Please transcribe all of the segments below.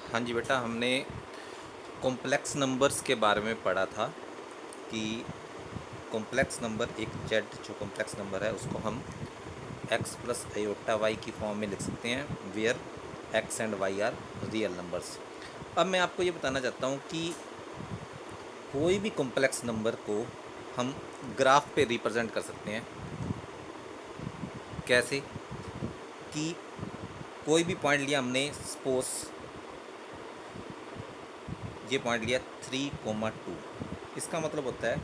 हाँ जी बेटा, हमने कॉम्प्लेक्स नंबर्स के बारे में पढ़ा था कि कॉम्प्लेक्स नंबर एक जेड जो कॉम्प्लेक्स नंबर है उसको हम एक्स प्लस आयोटा वाई की फॉर्म में लिख सकते हैं, where x and Y are real numbers. अब मैं आपको ये बताना चाहता हूँ कि कोई भी कॉम्प्लेक्स नंबर को हम ग्राफ पे रिप्रेजेंट कर सकते हैं। कैसे? कि कोई भी पॉइंट लिया हमने, सपोज ये पॉइंट लिया 3,2। इसका मतलब होता है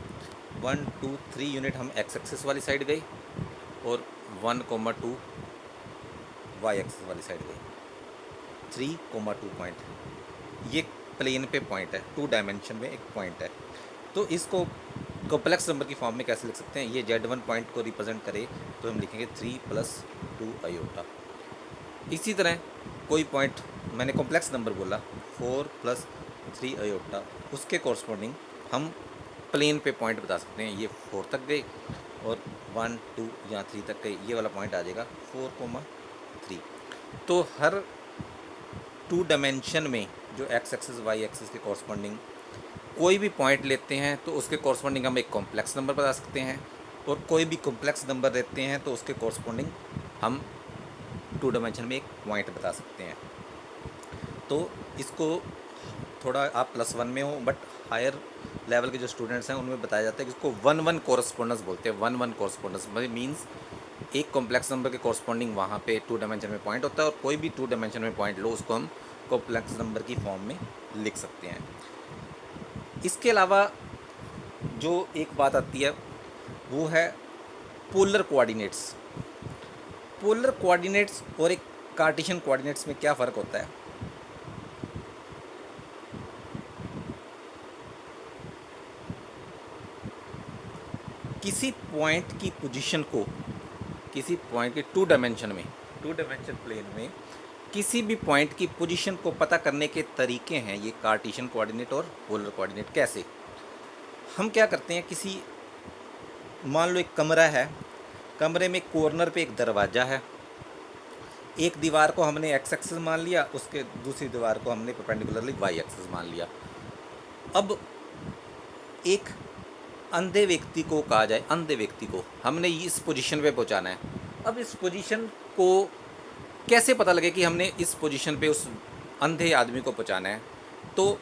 1 2 3 यूनिट हम एक्स एक्सिस वाली साइड गए और 1,2 वाई एक्सिस वाली साइड गए। 3,2 पॉइंट, ये प्लेन पे पॉइंट है, 2 डायमेंशन में एक पॉइंट है। तो इसको कॉम्प्लेक्स नंबर की फॉर्म में कैसे लिख सकते हैं? ये Z1 पॉइंट को रिप्रेजेंट करे तो हम लिखेंगे 3 + 2 आयोटा। इसी तरह कोई पॉइंट, मैंने कॉम्प्लेक्स नंबर बोला, 4 + 3 आयोटा, उसके कॉरस्पॉन्डिंग हम प्लेन पे पॉइंट बता सकते हैं। ये 4 तक गए और 1 2 या 3 तक गए, ये वाला पॉइंट आ जाएगा 4,3। तो हर 2 डायमेंशन में जो एक्स एक्सिस वाई एक्सिस के कॉरस्पॉन्डिंग कोई भी पॉइंट लेते हैं तो उसके कॉरस्पॉन्डिंग हम एक कॉम्प्लेक्स नंबर बता सकते हैं, और कोई भी कॉम्प्लेक्स नंबर लेते हैं तो उसके कॉरस्पॉन्डिंग हम 2 डायमेंशन में एक पॉइंट बता सकते हैं। तो इसको थोड़ा आप +1 में हो, बट हायर लेवल के जो स्टूडेंट्स हैं उनमें बताया जाता है कि इसको 1 1 कॉरस्पॉन्डेंस बोलते हैं। 1 1 कॉरस्पॉन्डेंस मीन्स एक कॉम्प्लेक्स नंबर के कॉरस्पॉन्डिंग वहाँ पे 2 डायमेंशन में पॉइंट होता है, और कोई भी 2 डायमेंशन में पॉइंट लो उसको हम कॉम्प्लेक्स नंबर की फॉर्म में लिख सकते हैं। इसके अलावा जो एक बात आती है वो है पोलर कोऑर्डिनेट्स। पोलर कोऑर्डिनेट्स और एक कार्टेशियन कोऑर्डिनेट्स में क्या फ़र्क होता है? किसी पॉइंट की पोजीशन को, किसी पॉइंट के 2 डायमेंशन में, 2 डायमेंशन प्लेन में किसी भी पॉइंट की पोजीशन को पता करने के तरीके हैं ये कार्टेशियन कोऑर्डिनेट और पोलर कोऑर्डिनेट। कैसे? हम क्या करते हैं, किसी, मान लो एक कमरा है, कमरे में कॉर्नर पे एक दरवाज़ा है, एक दीवार को हमने एक्स एक्सिस मान लिया, उसके दूसरी दीवार को हमने परपेंडिकुलरली वाई एक्सिस मान लिया। अब एक अंधे व्यक्ति को कहा जाए, अंधे व्यक्ति को हमने इस पोजीशन पे पहुंचाना है। अब इस पोजीशन को कैसे पता लगे कि हमने इस पोजीशन पे उस अंधे आदमी को पहुंचाना है? तो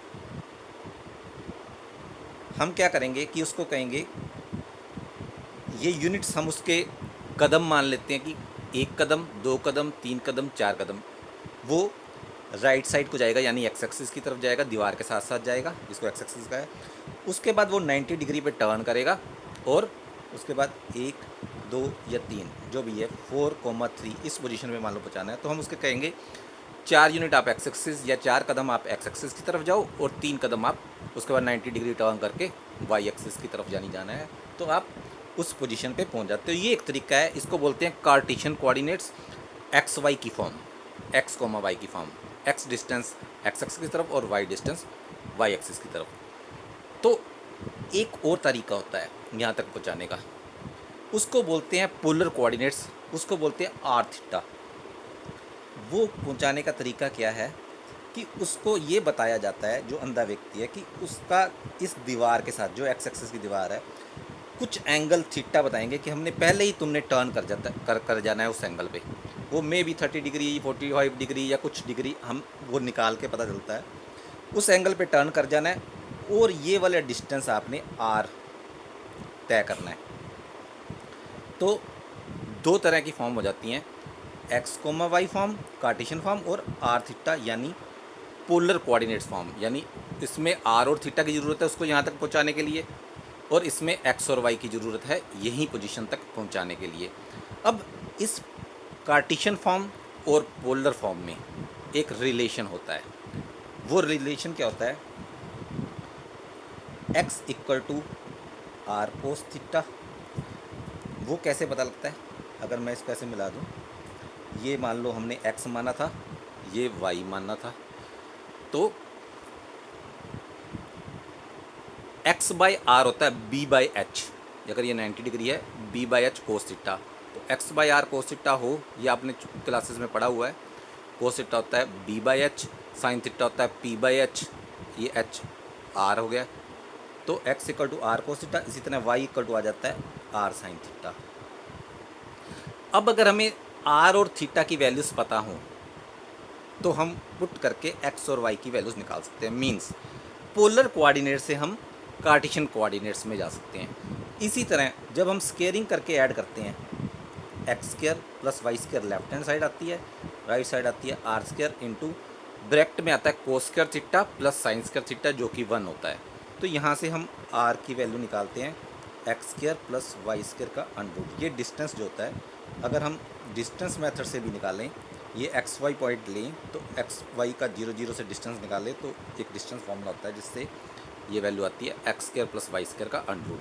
हम क्या करेंगे कि उसको कहेंगे, ये यूनिट्स हम उसके कदम मान लेते हैं कि 1 कदम, 2 कदम, 3 कदम, 4 कदम। वो राइट साइड को जाएगा, यानी एक्स एक्सिस की तरफ जाएगा, दीवार के साथ साथ जाएगा, जिसको एक्स एक्सिस का है। उसके बाद वो 90 डिग्री पे टर्न करेगा, और उसके बाद 1 2 या 3 जो भी है 4,3 इस पोजीशन में मान लो पहुँचाना है, तो हम उसके कहेंगे 4 यूनिट आप एक्स एक्सिस, या 4 कदम आप एक्स एक्सिस की तरफ जाओ, और 3 कदम आप उसके बाद 90 डिग्री टर्न करके वाई एक्सिस की तरफ जाना है, तो आप उस पोजीशन पे पहुंच जाते हो। ये एक तरीका है, इसको बोलते हैं कार्टेशियन कोऑर्डिनेट्स, एक्स वाई की फॉर्म, एक्स कोमा वाई की form, x distance x axis की तरफ और वाई डिस्टेंस वाई एक्सिस की तरफ। तो एक और तरीका होता है यहाँ तक पहुँचाने का, उसको बोलते हैं पोलर कोऑर्डिनेट्स, उसको बोलते हैं आर थीटा। वो पहुँचाने का तरीका क्या है कि उसको ये बताया जाता है, जो अंधा व्यक्ति है, कि उसका इस दीवार के साथ, जो एक्स एक्सिस की दीवार है, कुछ एंगल थीटा बताएंगे कि हमने पहले ही तुमने टर्न कर जाना है उस एंगल पे। वो मे भी 30 डिग्री, 45 डिग्री या कुछ डिग्री, हम वो निकाल के पता चलता है, उस एंगल पे टर्न कर जाना है, और ये वाला डिस्टेंस आपने आर तय करना है। तो 2 तरह की फॉर्म हो जाती हैं, x comma y form cartesian form, और आर थीटा यानी पोलर कोऑर्डिनेट्स फॉर्म। यानी इसमें आर और थीटा की ज़रूरत है उसको यहाँ तक पहुँचाने के लिए, और इसमें एक्स और वाई की ज़रूरत है यही पोजीशन तक पहुँचाने के लिए। अब इस कार्टेशियन फॉर्म और पोलर फॉर्म में एक रिलेशन होता है। वो रिलेशन क्या होता है? x = r cos theta. वो कैसे पता लगता है? अगर मैं इसको ऐसे मिला दूँ, ये मान लो हमने x माना था, ये y मानना था, तो x/r होता है b/h। अगर ये 90 डिग्री है, b/h कोस थीटा, तो x/r कोस थीटा हो, ये आपने क्लासेस में पढ़ा हुआ है। कोस थीटा होता है b by h, sine theta होता है पी बाई एच, ये एच आर हो गया, तो x equal to r cos theta, इसी तरह वाई इक्वल टू आ जाता है आर साइन थीटा। अब अगर हमें आर और थीटा की वैल्यूज़ पता हों तो हम पुट करके एक्स और वाई की वैल्यूज़ निकाल सकते हैं। मीन्स पोलर कोऑर्डिनेट से हम कार्टेशियन कोऑर्डिनेट्स में जा सकते हैं। इसी तरह जब हम स्केयरिंग करके ऐड करते हैं, x square plus y square left hand side आती है, राइट साइड आती है आर स्क्र इंटू ब्रैकेट में आता है cos square theta plus sine square theta जो कि 1 होता है। तो यहाँ से हम आर की वैल्यू निकालते हैं x square plus y square का अंडर। ये डिस्टेंस जो होता है, अगर हम डिस्टेंस मेथड से भी निकालें, ये एक्स वाई पॉइंट लें तो एक्स वाई का 0 0 से डिस्टेंस निकालें तो एक डिस्टेंस फॉर्मूला होता है जिससे ये वैल्यू आती है x square plus y square का अंडर,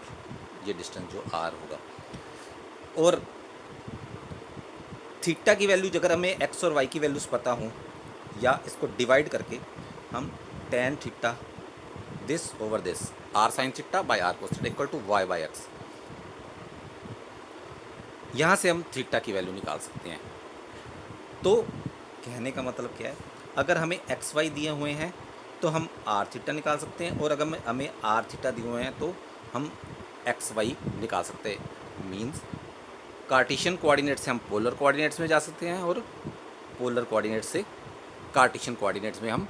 ये डिस्टेंस जो आर होगा। और थीटा की वैल्यू अगर हमें एक्स और वाई की वैल्यूज़ पता हों, या इसको डिवाइड करके हम tan theta this over this r sine theta by r cos theta equal to y by x, यहाँ से हम थीटा की वैल्यू निकाल सकते हैं। तो कहने का मतलब क्या है, अगर हमें एक्स वाई दिए हुए हैं तो हम आर थीटा निकाल सकते हैं, और अगर हमें आर थीटा दिए हुए हैं तो हम एक्स वाई निकाल सकते हैं। मीन्स कार्टेशियन कोऑर्डिनेट से हम पोलर कोऑर्डिनेट्स में जा सकते हैं और पोलर कोऑर्डिनेट से कार्टेशियन कोऑर्डिनेट्स में हम